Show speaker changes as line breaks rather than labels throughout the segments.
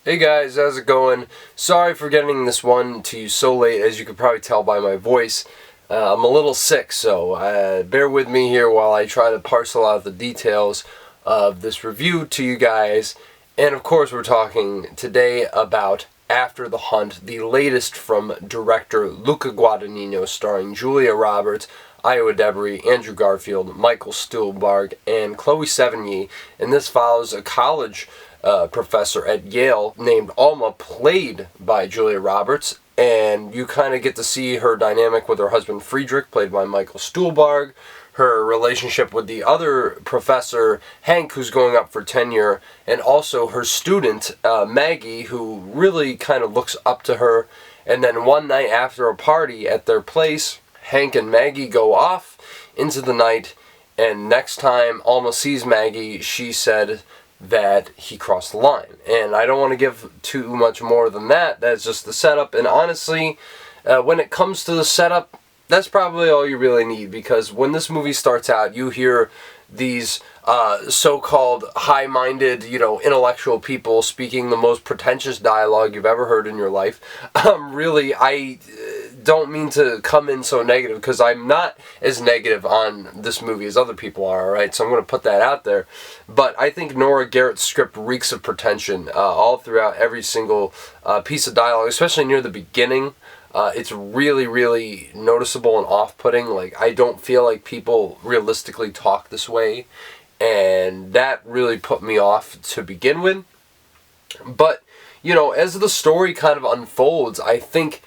Hey guys, how's it going? Sorry for getting this one to you so late, as you could probably tell by my voice. I'm a little sick, so bear with me here while I try to parcel out the details of this review to you guys. And of course, we're talking today about After the Hunt, the latest from director Luca Guadagnino, starring Julia Roberts, Edebiri, Andrew Garfield, Michael Stuhlbarg, and Chloe Sevigny. And this follows a college professor at Yale named Alma, played by Julia Roberts, and you kind of get to see her dynamic with her husband Friedrich, played by Michael Stuhlbarg, her relationship with the other professor, Hank, who's going up for tenure, and also her student, Maggie, who really kind of looks up to her. And then one night after a party at their place, Hank and Maggie go off into the night, and next time Alma sees Maggie, she said that he crossed the line. And I don't want to give too much more than that. That's just the setup. And honestly, when it comes to the setup, that's probably all you really need, because when this movie starts out, you hear these so-called high-minded, intellectual people speaking the most pretentious dialogue you've ever heard in your life. Really, I don't mean to come in so negative, because I'm not as negative on this movie as other people are, alright? So I'm going to put that out there. But I think Nora Garrett's script reeks of pretension all throughout every single piece of dialogue, especially near the beginning. It's really, really noticeable and off-putting. Like, I don't feel like people realistically talk this way, and that really put me off to begin with. But, as the story kind of unfolds, I think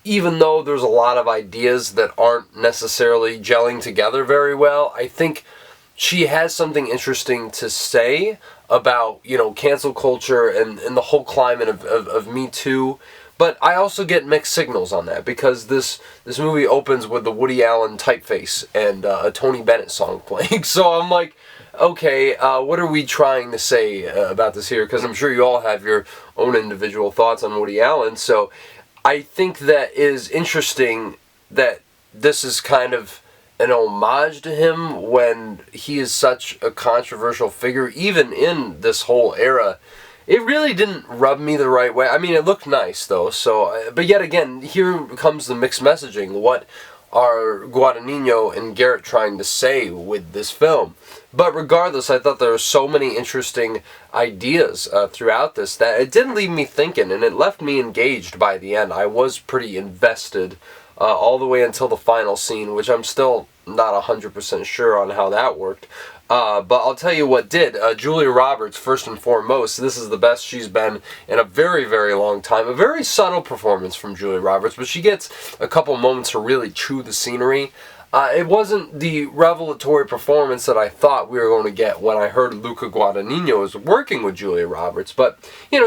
even though there's a lot of ideas that aren't necessarily gelling together very well, I think she has something interesting to say about, cancel culture and the whole climate of Me Too. But I also get mixed signals on that, because this movie opens with the Woody Allen typeface and a Tony Bennett song playing. So I'm like, okay, what are we trying to say about this here? Because I'm sure you all have your own individual thoughts on Woody Allen. So I think that is interesting that this is kind of an homage to him when he is such a controversial figure, even in this whole era. It really didn't rub me the right way. I mean, it looked nice, though. So, but yet again, here comes the mixed messaging. What are Guadagnino and Garrett trying to say with this film? But regardless, I thought there were so many interesting ideas throughout this that it didn't leave me thinking, and it left me engaged by the end. I was pretty invested all the way until the final scene, which I'm still not 100% sure on how that worked. But I'll tell you what did. Julia Roberts, first and foremost, this is the best she's been in a very, very long time. A very subtle performance from Julia Roberts, but she gets a couple moments to really chew the scenery. It wasn't the revelatory performance that I thought we were going to get when I heard Luca Guadagnino was working with Julia Roberts. But,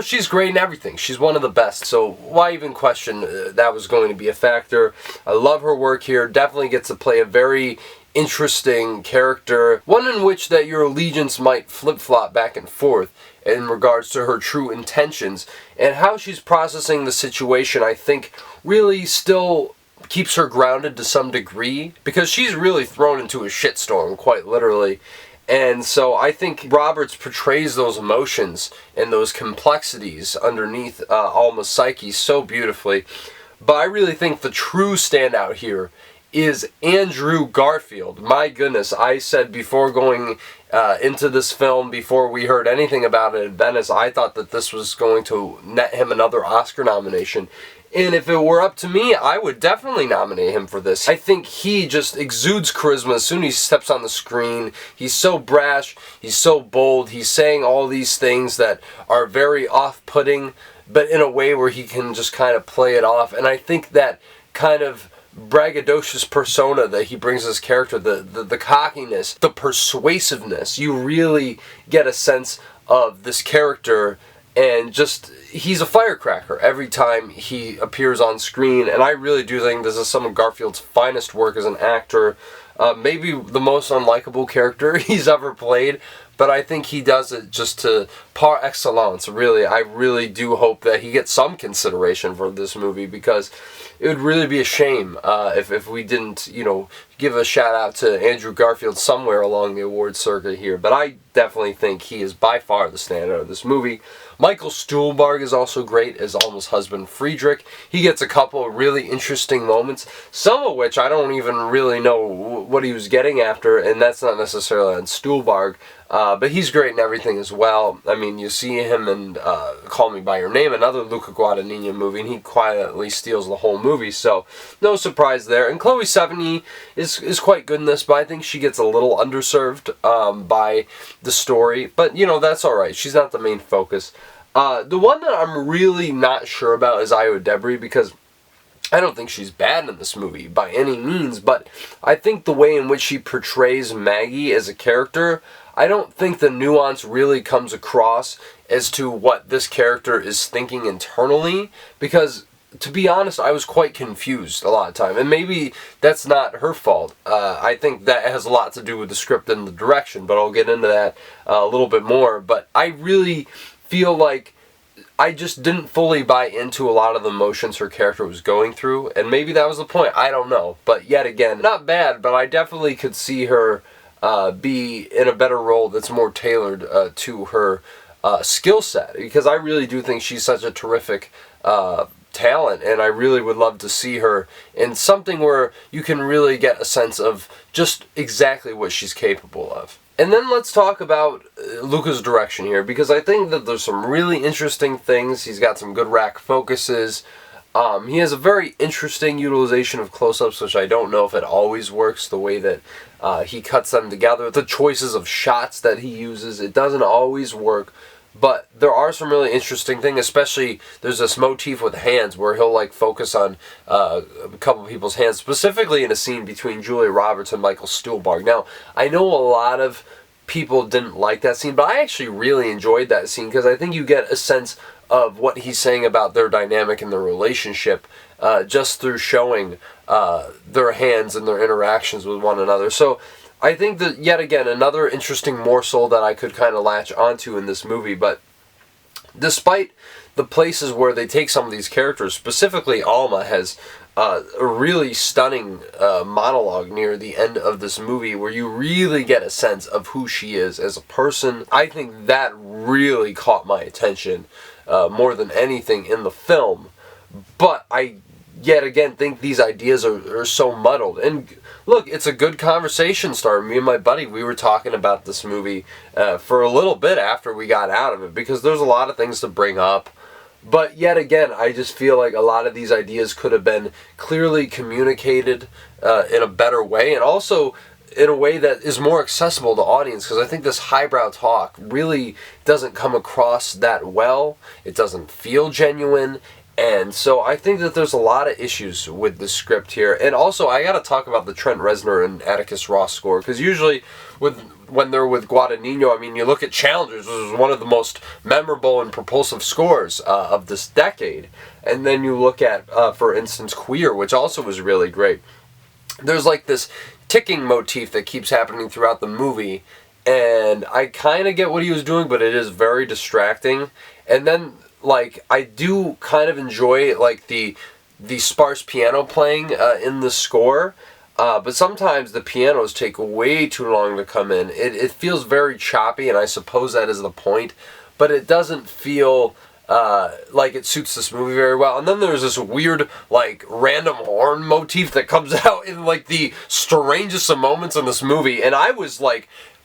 she's great in everything. She's one of the best, so why even question that was going to be a factor? I love her work here. Definitely gets to play a very interesting character, one in which that your allegiance might flip-flop back and forth in regards to her true intentions, and how she's processing the situation, I think, really still keeps her grounded to some degree, because she's really thrown into a shitstorm, quite literally. And so I think Roberts portrays those emotions and those complexities underneath Alma's psyche so beautifully. But I really think the true standout here is Andrew Garfield. My goodness, I said before going into this film, before we heard anything about it at Venice, I thought that this was going to net him another Oscar nomination. And if it were up to me, I would definitely nominate him for this. I think he just exudes charisma as soon as he steps on the screen. He's so brash, he's so bold, he's saying all these things that are very off-putting, but in a way where he can just kind of play it off. And I think that kind of braggadocious persona that he brings his character, the cockiness, the persuasiveness, you really get a sense of this character, and just, he's a firecracker every time he appears on screen. And I really do think this is some of Garfield's finest work as an actor. Maybe the most unlikable character he's ever played, but but I think he does it just to par excellence. Really, I really do hope that he gets some consideration for this movie, because it would really be a shame if we didn't, give a shout out to Andrew Garfield somewhere along the award circuit here. But I definitely think he is by far the standout of this movie. Michael Stuhlbarg is also great as Alma's husband Friedrich. He gets a couple of really interesting moments, some of which I don't even really know what he was getting after, and that's not necessarily on Stuhlbarg. But he's great in everything as well. I mean, you see him in Call Me By Your Name, another Luca Guadagnino movie, and he quietly steals the whole movie, so no surprise there. And Chloe Sevigny is quite good in this, but I think she gets a little underserved by the story. But, that's alright. She's not the main focus. The one that I'm really not sure about is Edebiri, because I don't think she's bad in this movie by any means, but I think the way in which she portrays Maggie as a character, I don't think the nuance really comes across as to what this character is thinking internally, because, to be honest, I was quite confused a lot of time, and maybe that's not her fault. I think that has a lot to do with the script and the direction, but I'll get into that a little bit more. But I really feel like I just didn't fully buy into a lot of the emotions her character was going through, and maybe that was the point, I don't know. But yet again, not bad, but I definitely could see her be in a better role that's more tailored to her skill set, because I really do think she's such a terrific talent, and I really would love to see her in something where you can really get a sense of just exactly what she's capable of. And then let's talk about Luca's direction here, because I think that there's some really interesting things. He's got some good rack focuses. He has a very interesting utilization of close-ups, which I don't know if it always works the way that he cuts them together. The choices of shots that he uses, it doesn't always work. But there are some really interesting things, especially there's this motif with hands where he'll focus on a couple people's hands, specifically in a scene between Julia Roberts and Michael Stuhlbarg. Now, I know a lot of people didn't like that scene, but I actually really enjoyed that scene, because I think you get a sense of what he's saying about their dynamic and their relationship just through showing their hands and their interactions with one another. So I think that, yet again, another interesting morsel that I could kind of latch onto in this movie. But despite the places where they take some of these characters, specifically Alma has a really stunning monologue near the end of this movie where you really get a sense of who she is as a person. I think that really caught my attention more than anything in the film. But I, yet again, think these ideas are so muddled. And look, it's a good conversation starter. Me and my buddy, we were talking about this movie for a little bit after we got out of it, because there's a lot of things to bring up. But yet again, I just feel like a lot of these ideas could have been clearly communicated in a better way, and also in a way that is more accessible to audience, because I think this highbrow talk really doesn't come across that well. It doesn't feel genuine. And so I think that there's a lot of issues with the script here. And also, I got to talk about the Trent Reznor and Atticus Ross score, because usually when they're with Guadagnino, I mean, you look at Challengers, which is one of the most memorable and propulsive scores of this decade. And then you look at, for instance, Queer, which also was really great. There's this ticking motif that keeps happening throughout the movie, and I kind of get what he was doing, but it is very distracting. And then I do kind of enjoy the sparse piano playing in the score, but sometimes the pianos take way too long to come in. It feels very choppy, and I suppose that is the point, but it doesn't feel like it suits this movie very well. And then there's this weird random horn motif that comes out in the strangest of moments in this movie, and I was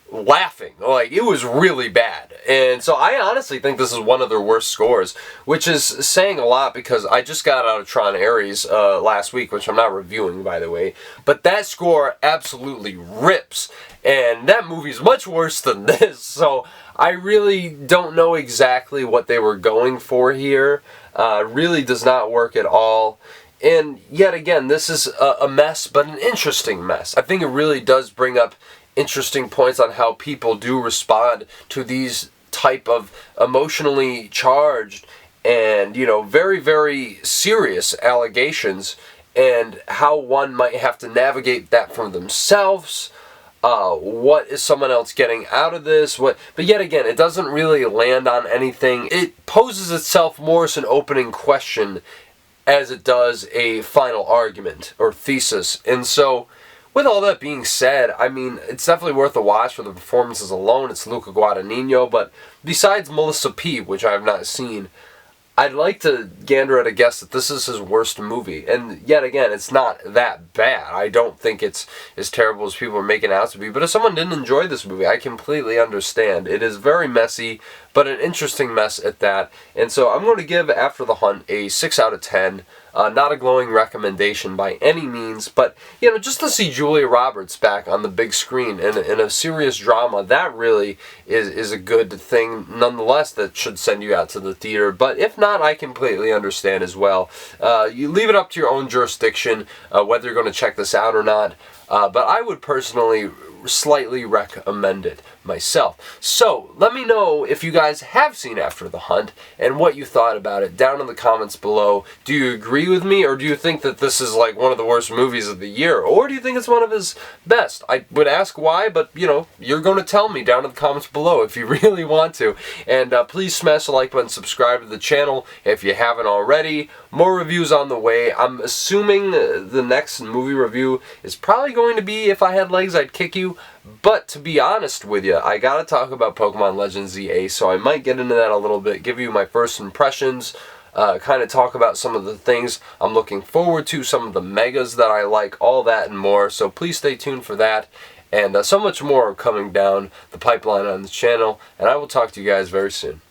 laughing. It was really bad. And so I honestly think this is one of their worst scores, which is saying a lot, because I just got out of Tron Ares last week, which I'm not reviewing, by the way, but that score absolutely rips, and that movie's much worse than this. So I really don't know exactly what they were going for here. Really does not work at all. And yet again, this is a mess, but an interesting mess. I think it really does bring up interesting points on how people do respond to these type of emotionally charged and, very, very serious allegations, and how one might have to navigate that for themselves. what is someone else getting out of this? But yet again, it doesn't really land on anything. It poses itself more as an opening question as it does a final argument or thesis. And so, with all that being said, I mean, it's definitely worth a watch for the performances alone. It's Luca Guadagnino, but besides Melissa P., which I have not seen, I'd like to gander at a guess that this is his worst movie. And yet again, it's not that bad. I don't think it's as terrible as people are making it out to be. But if someone didn't enjoy this movie, I completely understand. It is very messy, but an interesting mess at that. And so I'm going to give After the Hunt a 6 out of 10. Not a glowing recommendation by any means, but, you know, just to see Julia Roberts back on the big screen in a serious drama, that really is a good thing nonetheless that should send you out to the theater. But if not, I completely understand as well. You leave it up to your own jurisdiction whether you're going to check this out or not. But I would personally slightly recommend it myself. So let me know if you guys have seen After the Hunt and what you thought about it down in the comments below. Do you agree with me, or do you think that this is like one of the worst movies of the year, or do you think it's one of his best? I would ask why, but you know, you're going to tell me down in the comments below if you really want to. And please smash the like button, subscribe to the channel if you haven't already. More reviews on the way. I'm assuming the next movie review is probably going to be If I Had Legs I'd Kick You. But to be honest with you, I gotta talk about Pokemon Legends ZA, so I might get into that a little bit, give you my first impressions, kind of talk about some of the things I'm looking forward to, some of the megas that I like, all that and more. So please stay tuned for that, and so much more coming down the pipeline on the channel, and I will talk to you guys very soon.